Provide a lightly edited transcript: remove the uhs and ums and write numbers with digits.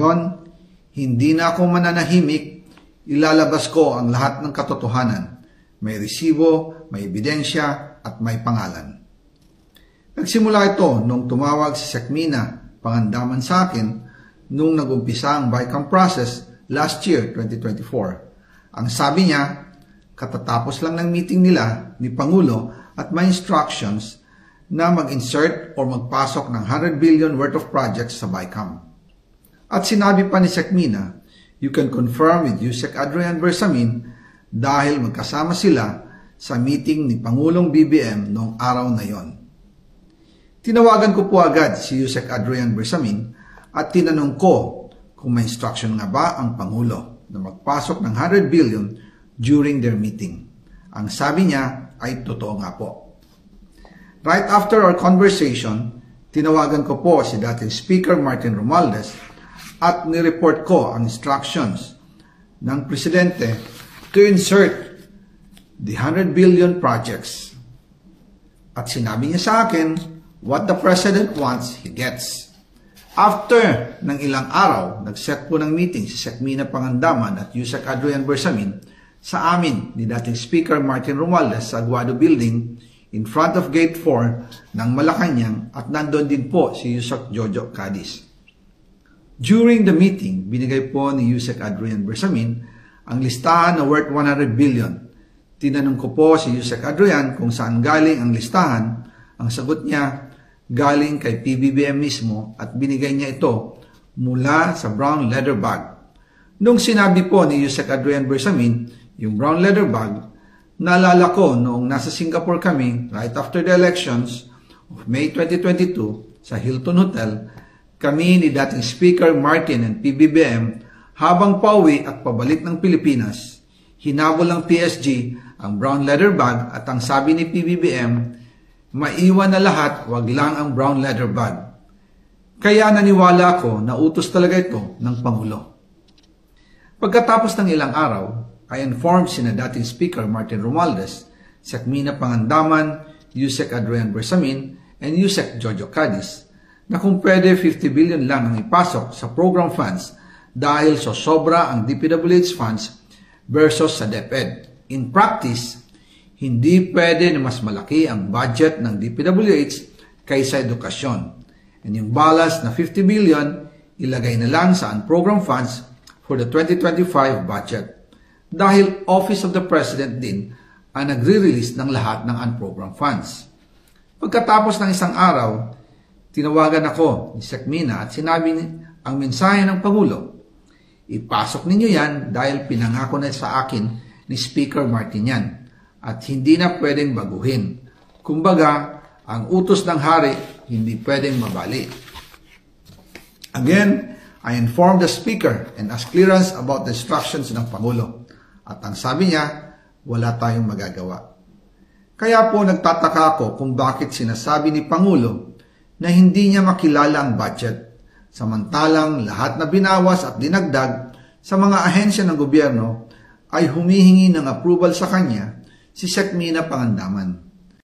Ngayon, hindi na ako mananahimik, ilalabas ko ang lahat ng katotohanan. May resibo, may ebidensya, at may pangalan. Nagsimula ito nung tumawag si Sekmina Pangandaman sa akin nung nag-umpisa ang BICAM process last year, 2024. Ang sabi niya, katatapos lang ng meeting nila ni Pangulo at may instructions na mag-insert o magpasok ng 100 billion worth of projects sa BICAM. At sinabi pa ni Sekmina, you can confirm with Yusek Adrian Bersamin dahil magkasama sila sa meeting ni Pangulong BBM noong araw na yon. Tinawagan ko po agad si Yusek Adrian Bersamin at tinanong ko kung may instruction nga ba ang Pangulo na magpasok ng 100 billion during their meeting. Ang sabi niya ay totoo nga po. Right after our conversation, tinawagan ko po si dating Speaker Martin Romualdez at nireport ko ang instructions ng Presidente to insert the 100 billion projects. At sinabi niya sa akin, what the President wants, he gets. After ng ilang araw, nag-set po ng meeting si Sekmina Pangandaman at Yusek Adrian Bersamin sa amin ni dating Speaker Martin Romualdez sa Aguado Building in front of Gate 4 ng Malacanang at nandun din po si Yusek Jojo Cadiz. During the meeting, binigay po ni Yusek Adrian Bersamin ang listahan na worth 100 billion. Tinanong ko po si Yusek Adrian kung saan galing ang listahan. Ang sagot niya, galing kay PBBM mismo at binigay niya ito mula sa brown leather bag. Nung sinabi po ni Yusek Adrian Bersamin yung brown leather bag, naalala ko noong nasa Singapore kami right after the elections of May 2022 sa Hilton Hotel, kami ni dating Speaker Martin and PBBM habang pauwi at pabalik ng Pilipinas, hinabol ng PSG ang brown leather bag at ang sabi ni PBBM, maiwan na lahat, wag lang ang brown leather bag. Kaya naniwala ako na utos talaga ito ng Pangulo. Pagkatapos ng ilang araw, I informed sina dating Speaker Martin Romualdez, Sekmina Pangandaman, Yusek Adrian Bersamin, and Yusek Jojo Cadiz na kung pwede 50 billion lang ang ipasok sa program funds dahil so sobra ang DPWH funds versus sa DepEd. In practice, hindi pwede na mas malaki ang budget ng DPWH kaysa edukasyon. And yung balance na 50 billion, ilagay na lang sa program funds for the 2025 budget. Dahil Office of the President din ang nagre-release ng lahat ng unprogrammed funds. Pagkatapos ng isang araw, tinawagan ako ni Sekmina at sinabi ang mensahe ng Pangulo, ipasok ninyo yan dahil pinangako na sa akin ni Speaker Martin yan at hindi na pwedeng baguhin. Kumbaga, ang utos ng hari hindi pwedeng mabali. Again, I informed the Speaker and asked clearance about the instructions ng Pangulo. At ang sabi niya, wala tayong magagawa. Kaya po nagtataka ako kung bakit sinasabi ni Pangulo na hindi niya makilala ang budget, samantalang lahat na binawas at dinagdag sa mga ahensya ng gobyerno ay humihingi ng approval sa kanya si Sekmina Pangandaman.